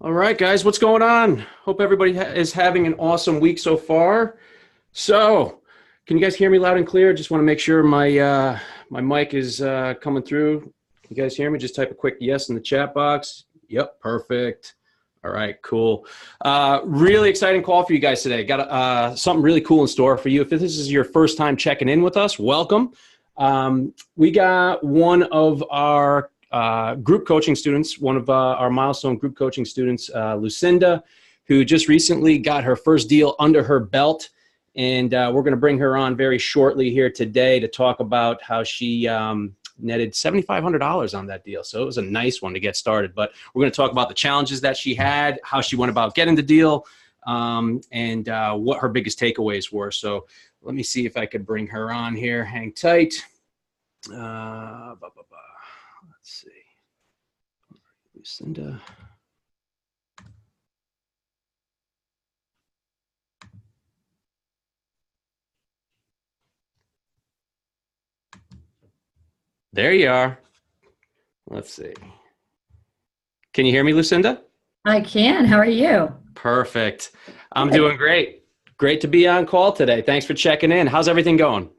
All right, guys, what's going on? Hope everybody is having an awesome week so far. So, can you guys hear me loud and clear? Just want to make sure my mic is coming through. You guys hear me? Just type a quick yes in the chat box. Yep, perfect. All right, cool. Really exciting call for you guys today. Got something really cool in store for you. If this is your first time checking in with us, welcome. We got one of our group coaching students, one of our Milestone group coaching students, Lucinda, who just recently got her first deal under her belt. And we're going to bring her on very shortly here today to talk about how she netted $7,500 on that deal. So it was a nice one to get started. But we're going to talk about the challenges that she had, how she went about getting the deal, and what her biggest takeaways were. So let me see if I could bring her on here. Hang tight. Let's see. Lucinda. There you are. Let's see. Can you hear me, Lucinda? I can. How are you? Perfect. I'm doing great. Great to be on call today. Thanks for checking in. How's everything going?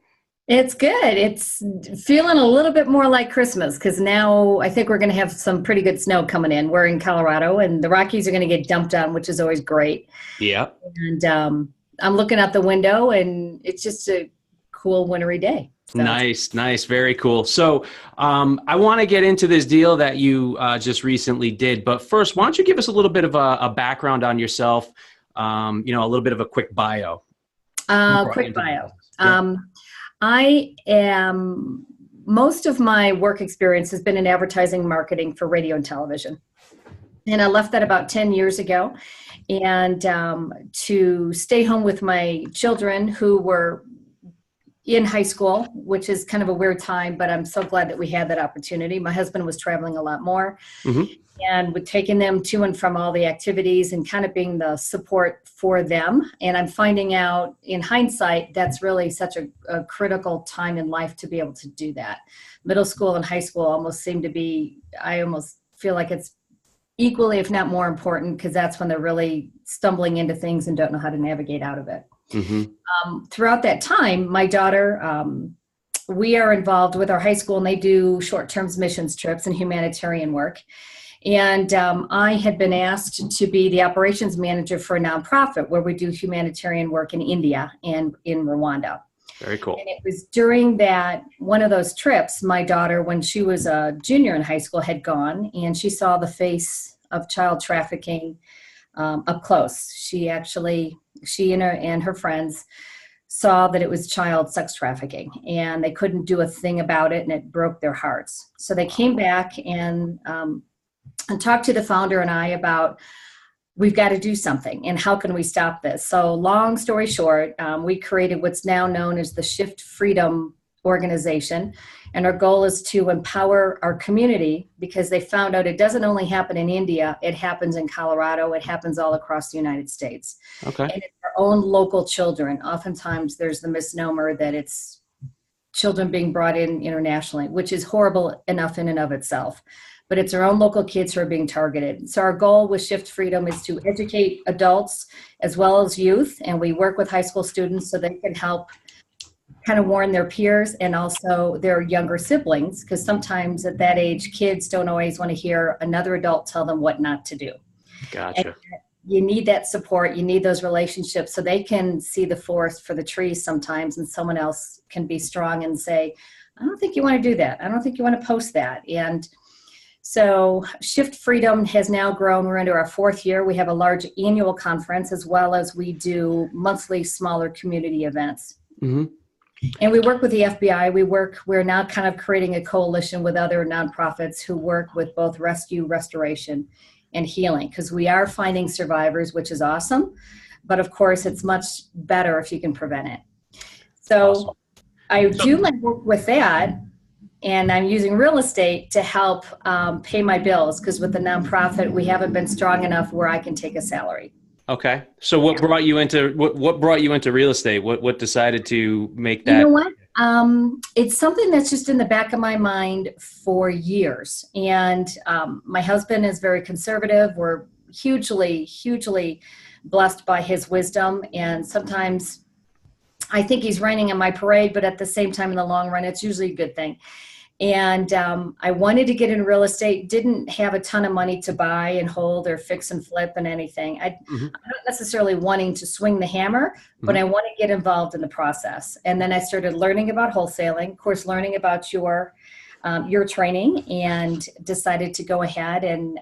It's good. It's feeling a little bit more like Christmas because now I think we're going to have some pretty good snow coming in. We're in Colorado and the Rockies are going to get dumped on, which is always great. Yeah. And I'm looking out the window and it's just a cool wintry day. So. Nice. Very cool. So I want to get into this deal that you just recently did. But first, why don't you give us a little bit of a background on yourself, a little bit of a quick bio. Quick bio. Yeah. Most of my work experience has been in advertising marketing for radio and television. And I left that about 10 years ago. And to stay home with my children who were in high school, which is kind of a weird time, but I'm so glad that we had that opportunity. My husband was traveling a lot more and would taking them to and from all the activities and kind of being the support for them. And I'm finding out in hindsight, that's really such a critical time in life to be able to do that. Middle school and high school almost seem to be, I almost feel like it's equally, if not more important, because that's when they're really stumbling into things and don't know how to navigate out of it. Throughout that time, my daughter, we are involved with our high school and they do short-term missions trips and humanitarian work. And I had been asked to be the operations manager for a nonprofit where we do humanitarian work in India and in Rwanda. Very cool. And it was during that one of those trips, my daughter, when she was a junior in high school, had gone and she saw the face of child trafficking up close. She and her friends saw that it was child sex trafficking and they couldn't do a thing about it and it broke their hearts. So they came back and talked to the founder and I about, we've got to do something and how can we stop this? So long story short, we created what's now known as the Shift Freedom organization. And our goal is to empower our community because they found out it doesn't only happen in India, it happens in Colorado, it happens all across the United States. Okay. And it's our own local children. Oftentimes there's the misnomer that it's children being brought in internationally, which is horrible enough in and of itself. But it's our own local kids who are being targeted. So our goal with Shift Freedom is to educate adults as well as youth. And we work with high school students so they can help kind of warn their peers and also their younger siblings, because sometimes at that age, kids don't always want to hear another adult tell them what not to do. Gotcha. And you need that support. You need those relationships so they can see the forest for the trees sometimes, and someone else can be strong and say, I don't think you want to do that. I don't think you want to post that. And so Shift Freedom has now grown. We're into our 4th year. We have a large annual conference as well as we do monthly smaller community events. And we work with the FBI. We're now kind of creating a coalition with other nonprofits who work with both rescue, restoration, and healing, because we are finding survivors, which is awesome. But of course, it's much better if you can prevent it. So awesome. I do my work with that. And I'm using real estate to help pay my bills, because with the nonprofit, we haven't been strong enough where I can take a salary. Okay. So what brought you into real estate? What decided to make that? You know what? It's something that's just in the back of my mind for years. And my husband is very conservative. We're hugely blessed by his wisdom. And sometimes I think he's raining in my parade, but at the same time, in the long run, it's usually a good thing. And I wanted to get in real estate, didn't have a ton of money to buy and hold or fix and flip and anything. I'm not necessarily wanting to swing the hammer, but I want to get involved in the process. And then I started learning about wholesaling, of course, learning about your training, and decided to go ahead and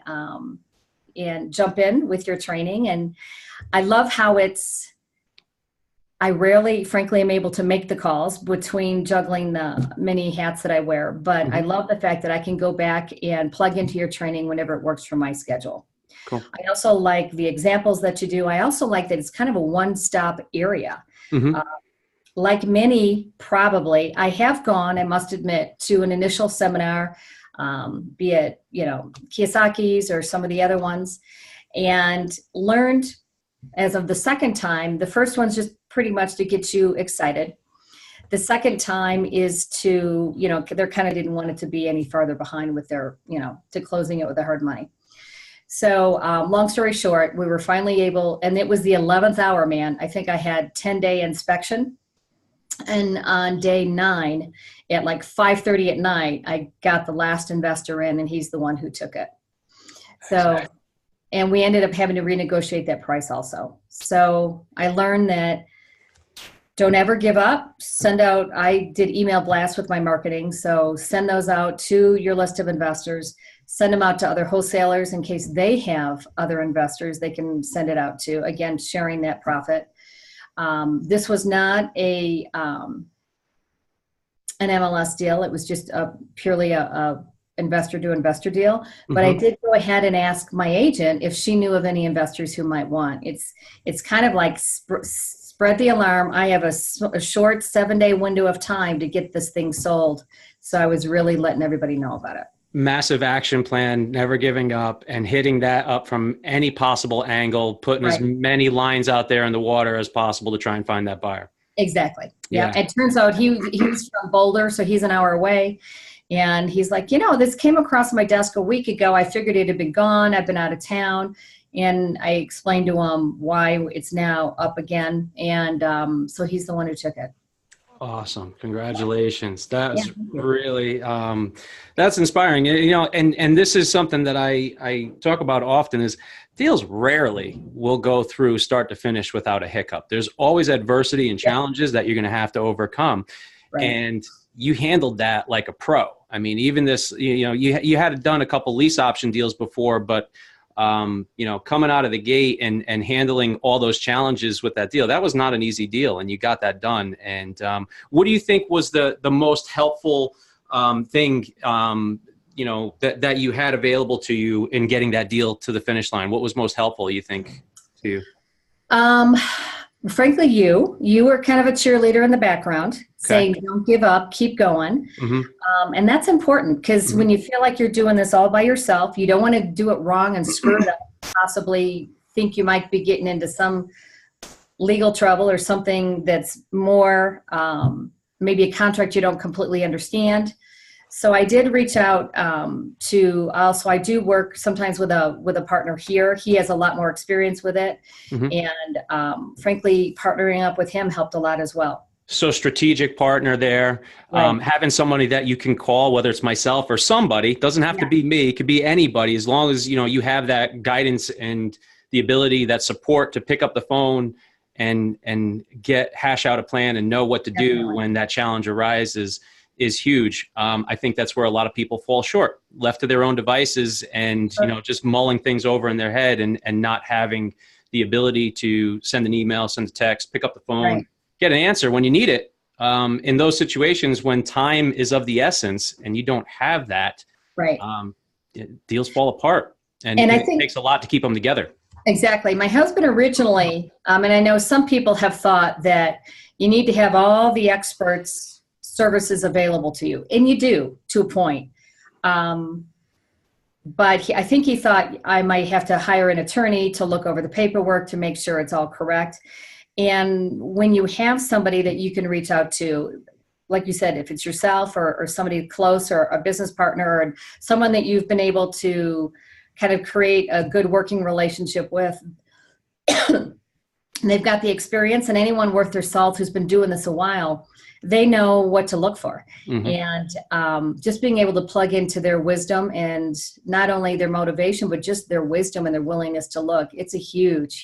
jump in with your training. And I love how I rarely, frankly, am able to make the calls between juggling the many hats that I wear, but I love the fact that I can go back and plug into your training whenever it works for my schedule. Cool. I also like the examples that you do. I also like that it's kind of a one-stop area. Like many, probably, I have gone, I must admit, to an initial seminar, be it, Kiyosaki's or some of the other ones, and learned as of the second time. The first one's just pretty much to get you excited. The second time is to, they kind of didn't want it to be any farther behind with their, to closing it with the hard money. So long story short, we were finally able, and it was the 11th hour, man. I think I had 10-day inspection. And on day 9 at like 5:30 at night, I got the last investor in, and he's the one who took it. So, and we ended up having to renegotiate that price also. So I learned that don't ever give up. I did email blasts with my marketing. So send those out to your list of investors, send them out to other wholesalers in case they have other investors they can send it out to, again, sharing that profit. This was not an MLS deal. It was just purely a investor to investor deal. But I did go ahead and ask my agent if she knew of any investors who might want. It's kind of like spread the alarm. I have a short 7-day window of time to get this thing sold. So I was really letting everybody know about it. Massive action plan, never giving up, and hitting that up from any possible angle, putting as many lines out there in the water as possible to try and find that buyer. Exactly. Yeah. It turns out he was from Boulder, so he's an hour away. And he's like, this came across my desk a week ago. I figured it had been gone. I've been out of town. And I explained to him why it's now up again. And so he's the one who took it. Awesome. Congratulations. That's really, that's inspiring. And this is something that I talk about often is deals rarely will go through start to finish without a hiccup. There's always adversity and challenges that you're going to have to overcome. Right. And you handled that like a pro. I mean, even this, you had done a couple lease option deals before, but coming out of the gate and handling all those challenges with that deal, that was not an easy deal, and you got that done. And what do you think was the most helpful thing, that you had available to you in getting that deal to the finish line? What was most helpful, you think, to you? Frankly, you were kind of a cheerleader in the background, saying, don't give up, keep going. And that's important because when you feel like you're doing this all by yourself, you don't want to do it wrong and screw it up, possibly think you might be getting into some legal trouble or something that's more, maybe a contract you don't completely understand. So I did reach out I do work sometimes with a partner here. He has a lot more experience with it. And frankly, partnering up with him helped a lot as well. So strategic partner there, having somebody that you can call, whether it's myself or somebody, doesn't have to be me, it could be anybody, as long as, you have that guidance and the ability, that support to pick up the phone and hash out a plan and know what to do when that challenge arises is huge. I think that's where a lot of people fall short, left to their own devices and, just mulling things over in their head and not having the ability to send an email, send a text, pick up the phone, get an answer when you need it. In those situations when time is of the essence and you don't have that, deals fall apart. And I think it takes a lot to keep them together. Exactly. My husband originally, and I know some people have thought that you need to have all the experts' services available to you. And you do, to a point. But I think he thought I might have to hire an attorney to look over the paperwork to make sure it's all correct. And when you have somebody that you can reach out to, like you said, if it's yourself or somebody close or a business partner or someone that you've been able to kind of create a good working relationship with. They've got the experience, and anyone worth their salt who's been doing this a while, they know what to look for. And just being able to plug into their wisdom, and not only their motivation, but just their wisdom and their willingness to look. It's a huge,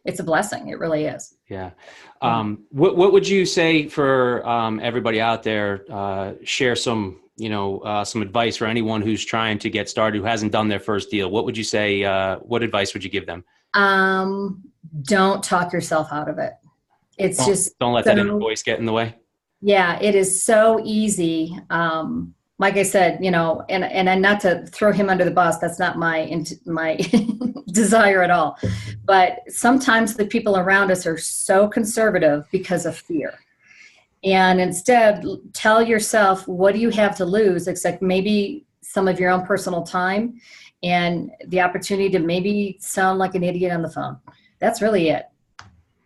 it's a blessing. It really is. Yeah. What would you say for everybody out there? Share some, some advice for anyone who's trying to get started, who hasn't done their first deal. What would you say? What advice would you give them? Don't talk yourself out of it. Don't let that inner voice get in the way. Yeah, it is so easy. Like I said, and not to throw him under the bus, that's not my desire at all. But sometimes the people around us are so conservative because of fear. And instead, tell yourself, what do you have to lose, except maybe some of your own personal time and the opportunity to maybe sound like an idiot on the phone. That's really it.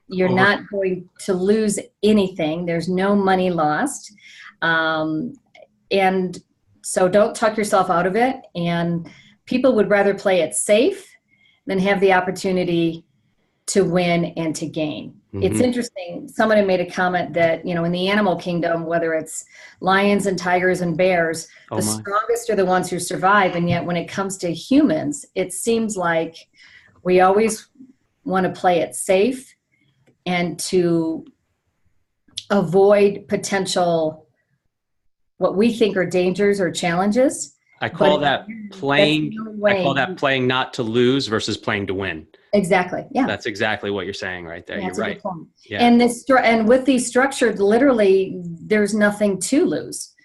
You're not going to lose anything. There's no money lost. And so don't talk yourself out of it. And people would rather play it safe than have the opportunity to win and to gain. It's interesting. Someone had made a comment that, in the animal kingdom, whether it's lions and tigers and bears, the strongest are the ones who survive. And yet when it comes to humans, it seems like we always want to play it safe and to avoid potential, what we think are dangers or challenges. I call that playing not to lose versus playing to win. Exactly. Yeah. That's exactly what you're saying right there. You're right. Yeah. And with these structured, literally, there's nothing to lose.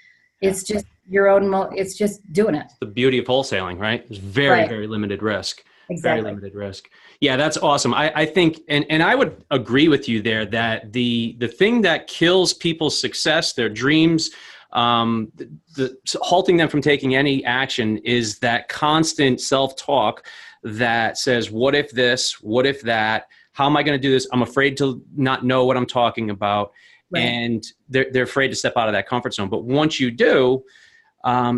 It's just your own. It's just doing it. The beauty of wholesaling, right? There's very limited risk. Exactly. Very limited risk. Yeah, that's awesome. I think, and I would agree with you there that the thing that kills people's success, their dreams, halting them from taking any action is that constant self-talk that says, what if this, what if that, how am I going to do this? I'm afraid to not know what I'm talking about. Right. And they're afraid to step out of that comfort zone. But once you do,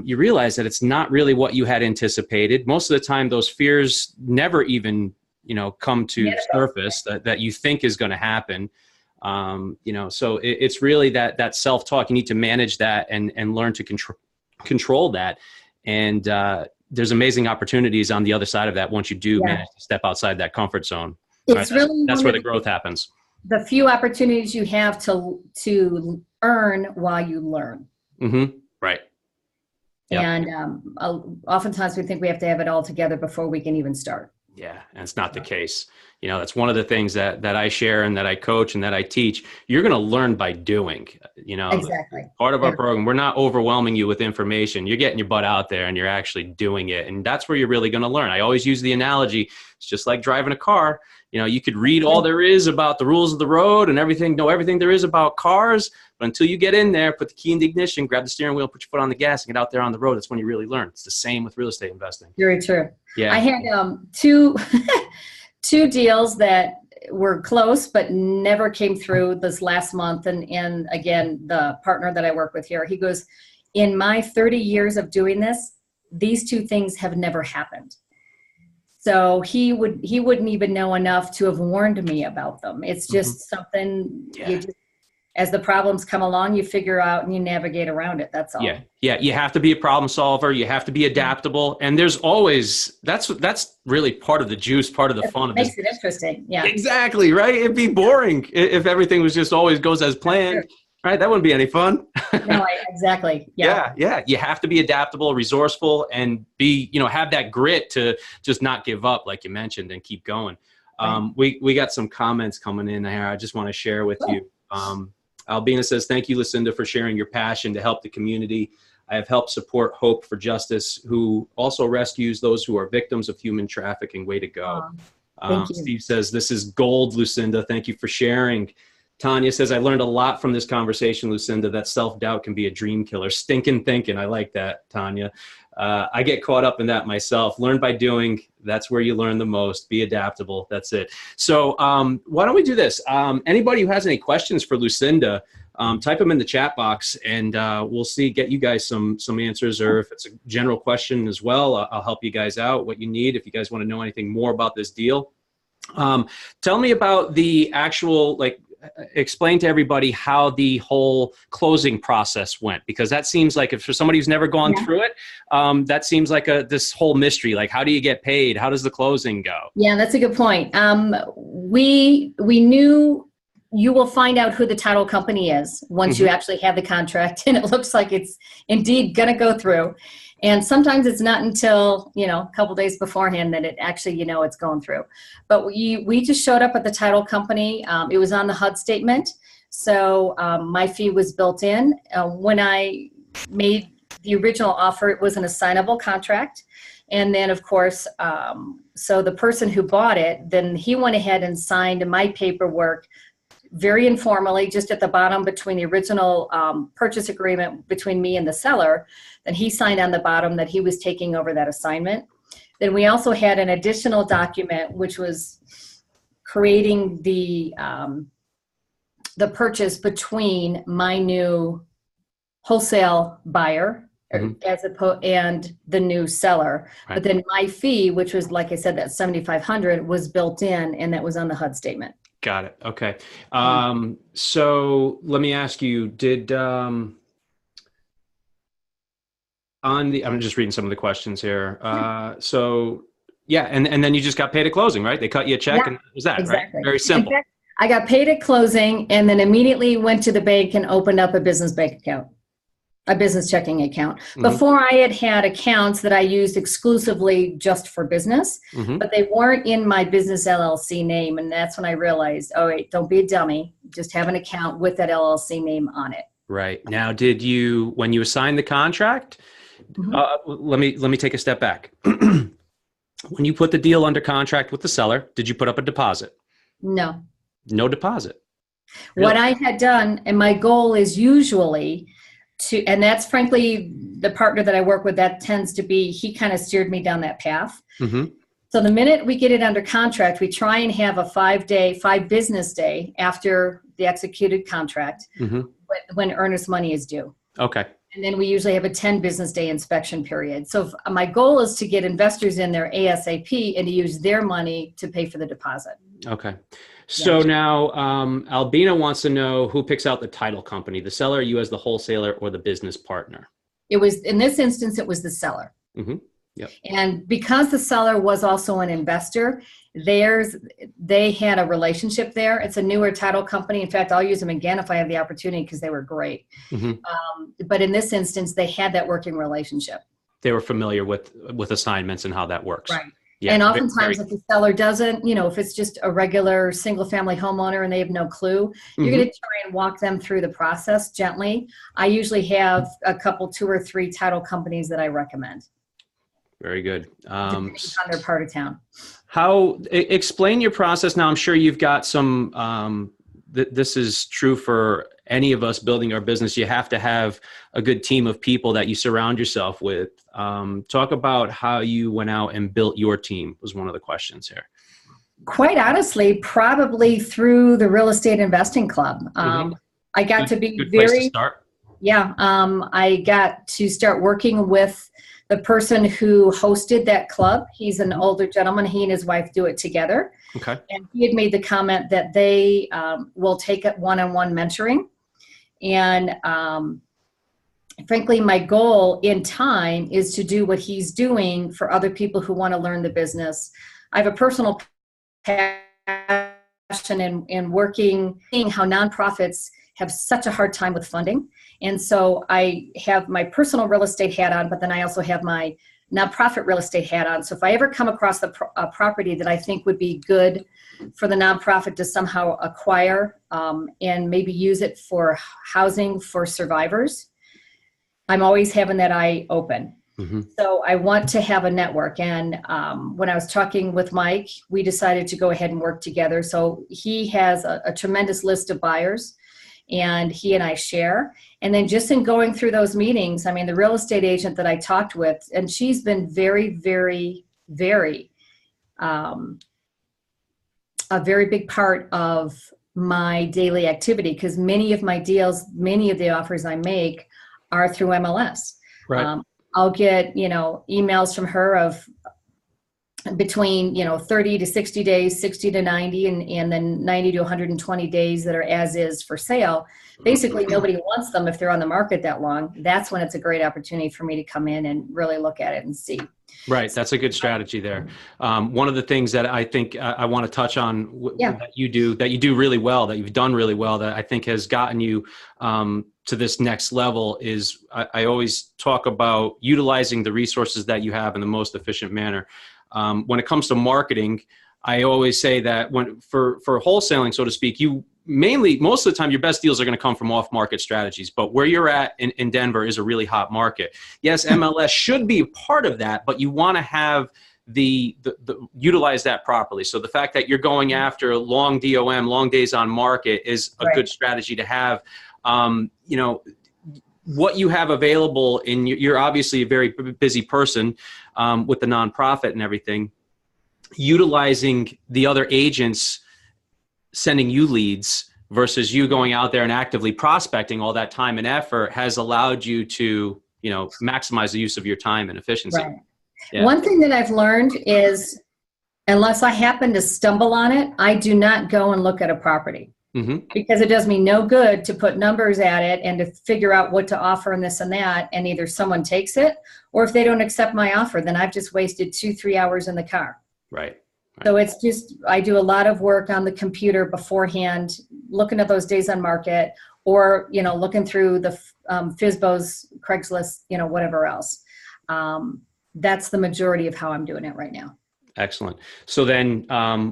you realize that it's not really what you had anticipated. Most of the time, those fears never even, come to surface that you think is going to happen. So it's really that self-talk. You need to manage that and learn to control that. And there's amazing opportunities on the other side of that once you do manage to step outside that comfort zone. It's right? That's where the growth happens. The few opportunities you have to earn while you learn. Right. Yep. And oftentimes we think we have to have it all together before we can even start. Yeah, and it's not the case. That's one of the things that I share and that I coach and that I teach. You're going to learn by doing, Exactly. Part of our program, we're not overwhelming you with information. You're getting your butt out there and you're actually doing it. And that's where you're really going to learn. I always use the analogy. It's just like driving a car. You could read all there is about the rules of the road and know everything there is about cars. But until you get in there, put the key in the ignition, grab the steering wheel, put your foot on the gas and get out there on the road. That's when you really learn. It's the same with real estate investing. Very true. Yeah. I had two deals that were close, but never came through this last month. And again, the partner that I work with here, he goes, in my 30 years of doing this, these two things have never happened. So he wouldn't even know enough to have warned me about them. It's just something you just, as the problems come along, you figure out and you navigate around it. That's all. Yeah. Yeah. You have to be a problem solver. You have to be adaptable. And there's always, that's really part of the juice, part of the fun of this. Makes it interesting. Yeah. Exactly. Right. It'd be boring if everything was just always goes as planned. Right. That wouldn't be any fun. No, exactly. Yeah. Yeah. You have to be adaptable, resourceful, and be, have that grit to just not give up, like you mentioned, and keep going. We got some comments coming in here. I just want to share with you. Albina says, thank you, Lucinda, for sharing your passion to help the community. I have helped support Hope for Justice, who also rescues those who are victims of human trafficking. Way to go. Thank you. Steve says, this is gold, Lucinda. Thank you for sharing. Tanya says, I learned a lot from this conversation, Lucinda, that self-doubt can be a dream killer. Stinking thinking. I like that, Tanya. I get caught up in that myself. Learn by doing. That's where you learn the most. Be adaptable. That's it. So why don't we do this? Anybody who has any questions for Lucinda, type them in the chat box, and we'll get you guys some answers, or if it's a general question as well, I'll help you guys out what you need if you guys want to know anything more about this deal. Tell me about the actual, explain to everybody how the whole closing process went, because that seems like, if for somebody who's never gone through it, that seems like this whole mystery. Like, how do you get paid? How does the closing go? Yeah, that's a good point. We knew you will find out who the title company is once you actually have the contract, and it looks like it's indeed going to go through. And sometimes it's not until, a couple days beforehand that it actually, it's going through. But we just showed up at the title company. It was on the HUD statement. So my fee was built in. When I made the original offer, it was an assignable contract. And then, of course, so the person who bought it, then he went ahead and signed my paperwork very informally, just at the bottom between the original purchase agreement between me and the seller. Then he signed on the bottom that he was taking over that assignment. Then we also had an additional document, which was creating the purchase between my new wholesale buyer and the new seller. Right. But then my fee, which was, like I said, that $7,500, was built in, and that was on the HUD statement. Got it. Okay. So let me ask you, I'm just reading some of the questions here. So yeah. And then you just got paid at closing, right? They cut you a check and that was that, exactly. Right? Very simple. In fact, I got paid at closing and then immediately went to the bank and opened up a business bank account. A business checking account. Before, I had accounts that I used exclusively just for business, but they weren't in my business LLC name. And that's when I realized, oh, wait, don't be a dummy. Just have an account with that LLC name on it. Right. Now, when you assigned the contract, let me take a step back. When you put the deal under contract with the seller, did you put up a deposit? No. No deposit. Really? What I had done, and my goal is usually and that's frankly the partner that I work with, that tends to be, he kind of steered me down that path. So the minute we get it under contract, we try and have a 5 business day after the executed contract when earnest money is due. Okay. And then we usually have a 10 business day inspection period. So my goal is to get investors in there ASAP and to use their money to pay for the deposit. Okay. So now Albina wants to know who picks out the title company, the seller, you as the wholesaler, or the business partner? It was, in this instance, it was the seller. Yep. And because the seller was also an investor, they had a relationship there. It's a newer title company. In fact, I'll use them again if I have the opportunity because they were great. But in this instance, they had that working relationship. They were familiar with assignments and how that works. Right. Yeah, and oftentimes if the seller doesn't, if it's just a regular single family homeowner and they have no clue, you're going to try and walk them through the process gently. I usually have a couple, 2 or 3 title companies that I recommend. Very good. Depending on their part of town. Explain your process now. I'm sure you've got some, this is true for any of us building our business. You have to have a good team of people that you surround yourself with. Talk about how you went out and built your team was one of the questions here. Quite honestly, probably through the Real Estate Investing Club. I got to be good place to start. Yeah. I got to start working with the person who hosted that club. He's an older gentleman. He and his wife do it together. Okay. And he had made the comment that they will take it one-on-one mentoring. And frankly, my goal in time is to do what he's doing for other people who want to learn the business. I have a personal passion in working, seeing how nonprofits have such a hard time with funding. And so I have my personal real estate hat on, but then I also have my nonprofit real estate hat on. So if I ever come across a property that I think would be good for the nonprofit to somehow acquire and maybe use it for housing for survivors, I'm always having that eye open. So I want to have a network. And when I was talking with Mike, we decided to go ahead and work together. So he has a tremendous list of buyers, and he and I share. And then just in going through those meetings, I mean, the real estate agent that I talked with, and she's been very, very, very, a very big part of my daily activity, because many of my deals, many of the offers I make are through MLS. Right. I'll get, emails from her of between 30 to 60 days, 60 to 90, and then 90 to 120 days that are as is for sale. Basically nobody wants them if they're on the market that long. That's when it's a great opportunity for me to come in and really look at it and see. Right. That's a good strategy there. One of the things that I think I want to touch on that you do really well, that you've done really well, that I think has gotten you to this next level is I always talk about utilizing the resources that you have in the most efficient manner. When it comes to marketing, I always say that for wholesaling, so to speak, most of the time, your best deals are going to come from off-market strategies. But where you're at in Denver is a really hot market. Yes, MLS should be a part of that, but you want to have the utilize that properly. So the fact that you're going after long DOM, long days on market, is a good strategy to have. What you have available, and you're obviously a very busy person with the nonprofit and everything. Utilizing the other agents sending you leads versus you going out there and actively prospecting, all that time and effort has allowed you to, maximize the use of your time and efficiency. Right. Yeah. One thing that I've learned is, unless I happen to stumble on it, I do not go and look at a property. Mm-hmm. Because it does me no good to put numbers at it and to figure out what to offer and this and that, and either someone takes it, or if they don't accept my offer, then I've just wasted 2-3 hours in the car. Right. So it's just, I do a lot of work on the computer beforehand, looking at those days on market, or, looking through the FSBO's, Craigslist, whatever else. That's the majority of how I'm doing it right now. Excellent. So then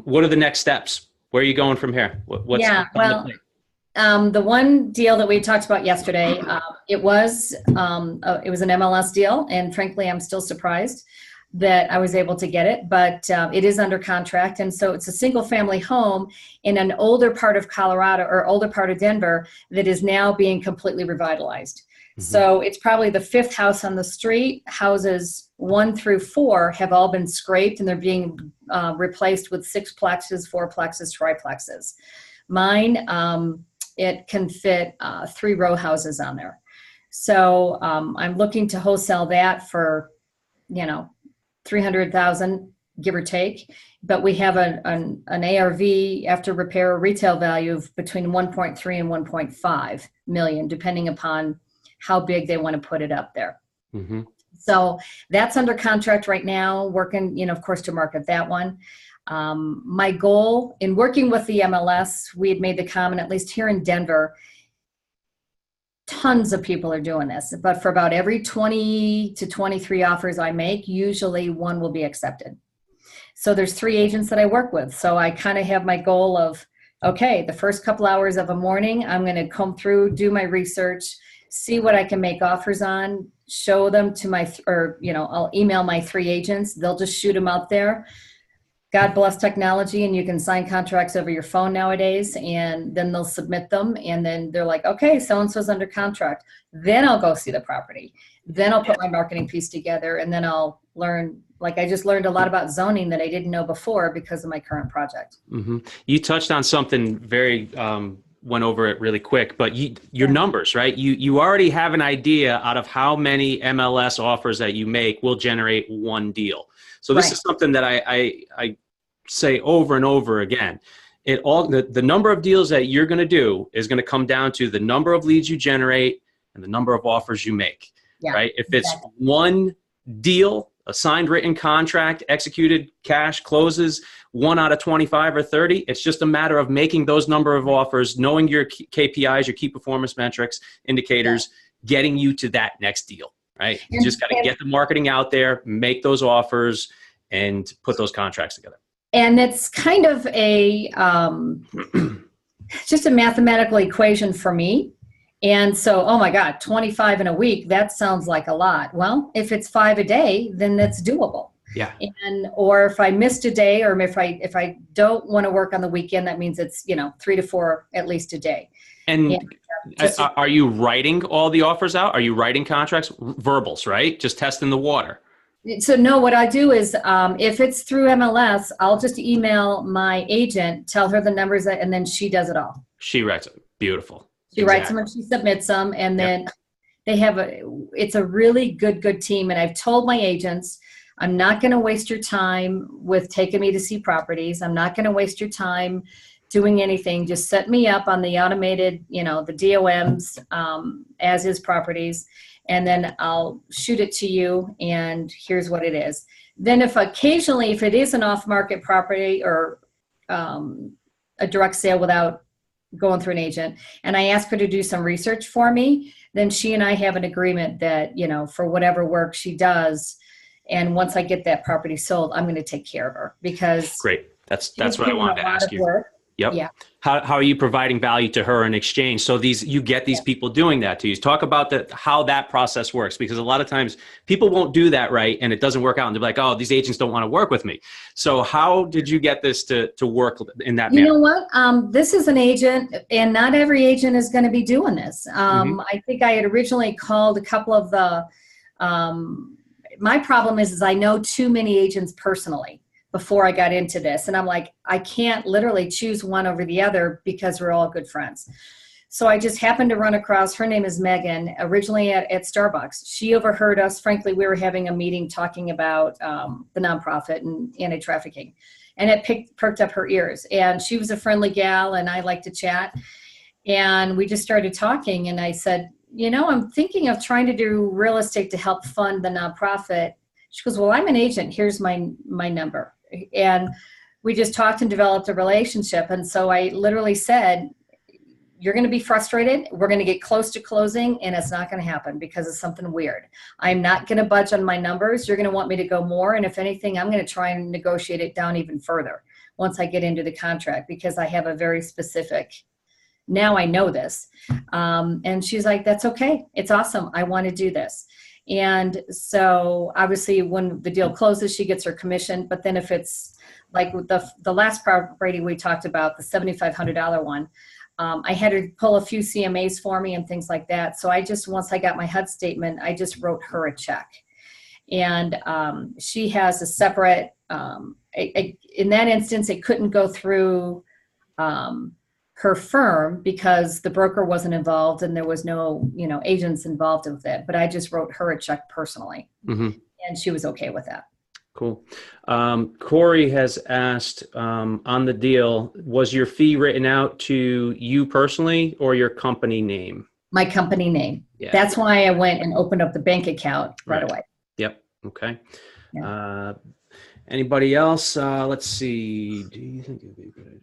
what are the next steps? Where are you going from here? What's the one deal that we talked about yesterday, it was an MLS deal, and frankly, I'm still surprised that I was able to get it, but it is under contract. And so it's a single family home in an older part of Colorado, or older part of Denver, that is now being completely revitalized. Mm-hmm. So it's probably the 5th house on the street. Houses 1 through 4 have all been scraped, and they're being replaced with 6-plexes, 4-plexes, triplexes. Mine, it can fit 3 row houses on there. So I'm looking to wholesale that for, $300,000, give or take, but we have an ARV after repair retail value of between 1.3 and 1.5 million, depending upon how big they want to put it up there. Mm-hmm. So that's under contract right now, working, of course, to market that one. My goal in working with the MLS, we had made the comment, at least here in Denver, tons of people are doing this, but for about every 20 to 23 offers I make, usually 1 will be accepted. So there's 3 agents that I work with. So I kind of have my goal of, okay, the first couple hours of a morning, I'm going to come through, do my research, see what I can make offers on, show them to I'll email my 3 agents. They'll just shoot them out there. God bless technology, and you can sign contracts over your phone nowadays, and then they'll submit them, and then they're like, okay, so-and-so's under contract. Then I'll go see the property. Then I'll put my marketing piece together, and then I'll learn, like I just learned a lot about zoning that I didn't know before because of my current project. Mm-hmm. You touched on something very, went over it really quick, but your numbers, right? You already have an idea out of how many MLS offers that you make will generate 1 deal. So this is something that I say over and over again. The number of deals that you're going to do is going to come down to the number of leads you generate and the number of offers you make, right? If it's 1 deal, a signed written contract, executed cash closes 1 out of 25 or 30, it's just a matter of making those number of offers, knowing your KPIs, your key performance metrics, indicators, getting you to that next deal. Right? You just got to get the marketing out there, make those offers, and put those contracts together. And it's kind of a just a mathematical equation for me. And so, oh my God, 25 in a week, that sounds like a lot. Well, if it's 5 a day, then that's doable. Yeah. Or if I missed a day, or if I don't want to work on the weekend, that means it's 3 to 4 at least a day. And are you writing all the offers out? Are you writing contracts? Verbals, right? Just testing the water. So no, what I do is if it's through MLS, I'll just email my agent, tell her the numbers, and then she does it all. She writes it. Beautiful. She writes them and she submits them, and then they have it's a really good team. And I've told my agents, I'm not going to waste your time with taking me to see properties. I'm not going to waste your time doing anything. Just set me up on the automated, the DOMs, as is properties, and then I'll shoot it to you, and here's what it is. Then if it is an off-market property or a direct sale without going through an agent, and I ask her to do some research for me, then she and I have an agreement that, for whatever work she does, and once I get that property sold, I'm going to take care of her, because great. That's what I wanted to ask you. Yep. Yeah. How are you providing value to her in exchange? So you get these people doing that to you. Talk about how that process works, because a lot of times people won't do that right, and it doesn't work out, and they're like, oh, these agents don't want to work with me. So how did you get this to work in that manner? You know what? This is an agent, and not every agent is going to be doing this. I think I had originally called a couple of the, my problem is I know too many agents personally before I got into this. And I'm like, I can't literally choose one over the other because we're all good friends. So I just happened to run across, her name is Megan, originally at Starbucks. She overheard us. Frankly, we were having a meeting talking about the nonprofit and anti-trafficking. And it perked up her ears. And she was a friendly gal, and I like to chat. And we just started talking. And I said, I'm thinking of trying to do real estate to help fund the nonprofit. She goes, well, I'm an agent. Here's my number. And we just talked and developed a relationship. And so I literally said, you're going to be frustrated. We're going to get close to closing, and it's not going to happen because of something weird. I'm not going to budge on my numbers. You're going to want me to go more. And if anything, I'm going to try and negotiate it down even further once I get into the contract, because I have a very specific, now I know this. And she's like, that's okay. It's awesome. I want to do this. And so obviously when the deal closes, she gets her commission. But then if it's like the last property we talked about, the $7,500 one, I had her pull a few CMAs for me and things like that. So once I got my HUD statement, I just wrote her a check. And she has a separate, in that instance, it couldn't go through her firm because the broker wasn't involved and there was no, agents involved with it. But I just wrote her a check personally, and she was okay with that. Cool. Corey has asked on the deal, was your fee written out to you personally or your company name? My company name. Yeah. That's why I went and opened up the bank account right away. Yep. Okay. Yeah. Anybody else? Let's see. Do you think it would be a good idea?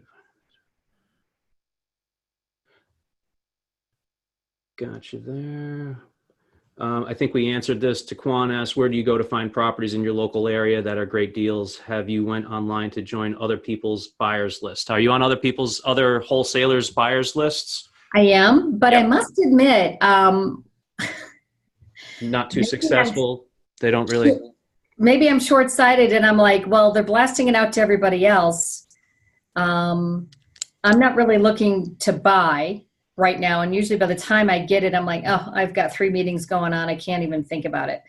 Gotcha there. I think we answered this. Taquan asked, where do you go to find properties in your local area that are great deals? Have you went online to join other people's buyers list? Are you on other wholesalers buyers lists? I am, but I must admit, not too successful. They don't really. Maybe I'm short-sighted and I'm like, well, they're blasting it out to everybody else. I'm not really looking to buy right now. And usually by the time I get it, I'm like, oh, I've got 3 meetings going on. I can't even think about it.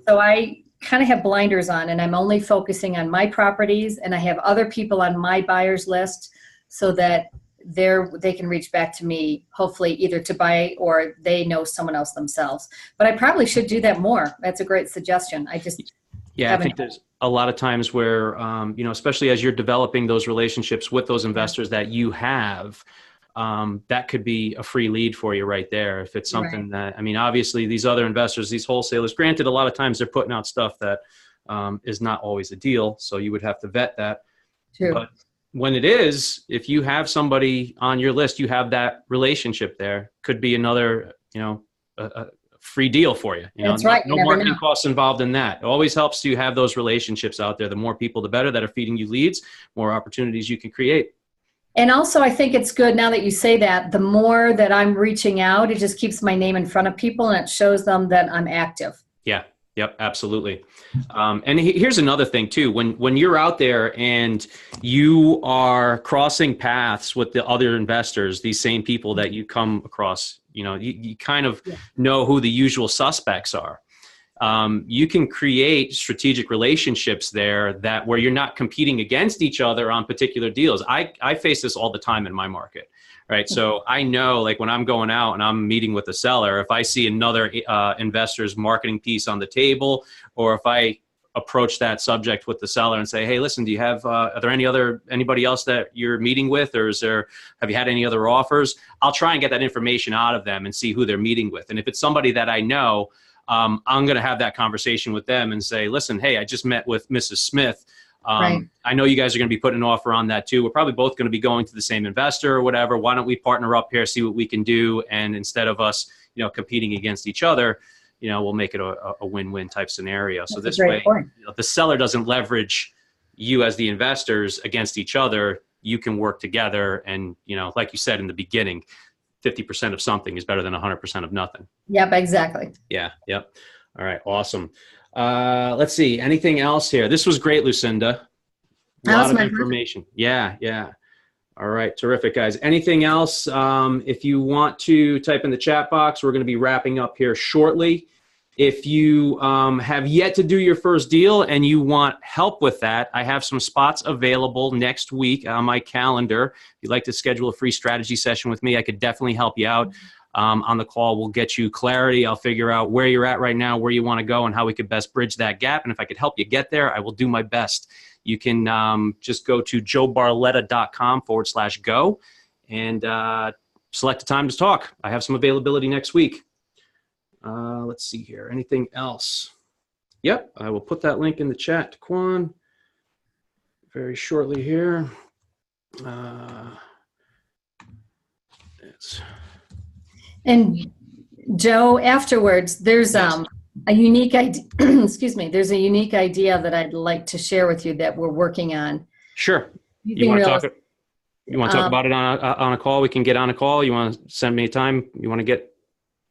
So I kind of have blinders on, and I'm only focusing on my properties, and I have other people on my buyers list so that they can reach back to me, hopefully either to buy or they know someone else themselves. But I probably should do that more. That's a great suggestion. I think there's a lot of times where, especially as you're developing those relationships with those investors that you have, that could be a free lead for you right there. If it's something that, obviously these other investors, these wholesalers, granted, a lot of times they're putting out stuff that is not always a deal. So you would have to vet that. True. But when it is, if you have somebody on your list, you have that relationship there, could be another, a free deal for you. That's right. No marketing costs involved in that. It always helps to have those relationships out there. The more people, the better, that are feeding you leads, more opportunities you can create. And also, I think it's good now that you say that, the more that I'm reaching out, it just keeps my name in front of people and it shows them that I'm active. Yeah. Yep. Absolutely. And here's another thing too. When you're out there and you are crossing paths with the other investors, these same people that you come across, you kind of know who the usual suspects are. you can create strategic relationships there that where you're not competing against each other on particular deals. I face this all the time in my market, right? So I know, like, when I'm going out and I'm meeting with a seller, if I see another investor's marketing piece on the table, or if I approach that subject with the seller and say, hey, listen, do you have, are there anybody else that you're meeting with, or have you had any other offers? I'll try and get that information out of them and see who they're meeting with. And if it's somebody that I know, I'm going to have that conversation with them and say, listen, hey, I just met with Mrs. Smith. Right. I know you guys are going to be putting an offer on that too. We're probably both going to be going to the same investor or whatever. Why don't we partner up here, see what we can do? And instead of us, competing against each other, we'll make it a win-win type scenario. So this way, the seller doesn't leverage you as the investors against each other. You can work together. And, like you said in the beginning, 50% of something is better than 100% of nothing. Yep, exactly. Yeah. Yep. All right. Awesome. Let's see. Anything else here? This was great, Lucinda. A lot of information. Yeah. Yeah. All right. Terrific, guys. Anything else? If you want to type in the chat box, we're going to be wrapping up here shortly. If you have yet to do your first deal and you want help with that, I have some spots available next week on my calendar. If you'd like to schedule a free strategy session with me, I could definitely help you out. On the call, we'll get you clarity. I'll figure out where you're at right now, where you want to go, and how we could best bridge that gap. And if I could help you get there, I will do my best. You can just go to joebarletta.com/go and select a time to talk. I have some availability next week. Let's see here. Anything else? Yep, I will put that link in the chat to Quan very shortly here. And Joe, afterwards, there's a unique idea. Excuse me. There's a unique idea that I'd like to share with you that we're working on. Sure. You want to talk about it on a call? We can get on a call. You want to send me a time? You want to get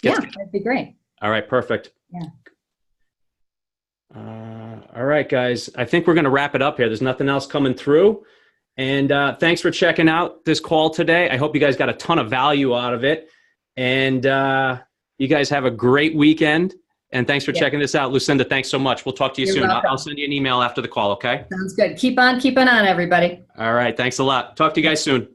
yeah, that'd be great. All right, perfect. Yeah. All right, guys. I think we're going to wrap it up here. There's nothing else coming through. And thanks for checking out this call today. I hope you guys got a ton of value out of it. And you guys have a great weekend. And thanks for checking this out. Lucinda, thanks so much. We'll talk to you soon. I'll send you an email after the call, okay? Sounds good. Keep on keeping on, everybody. All right. Thanks a lot. Talk to you guys soon.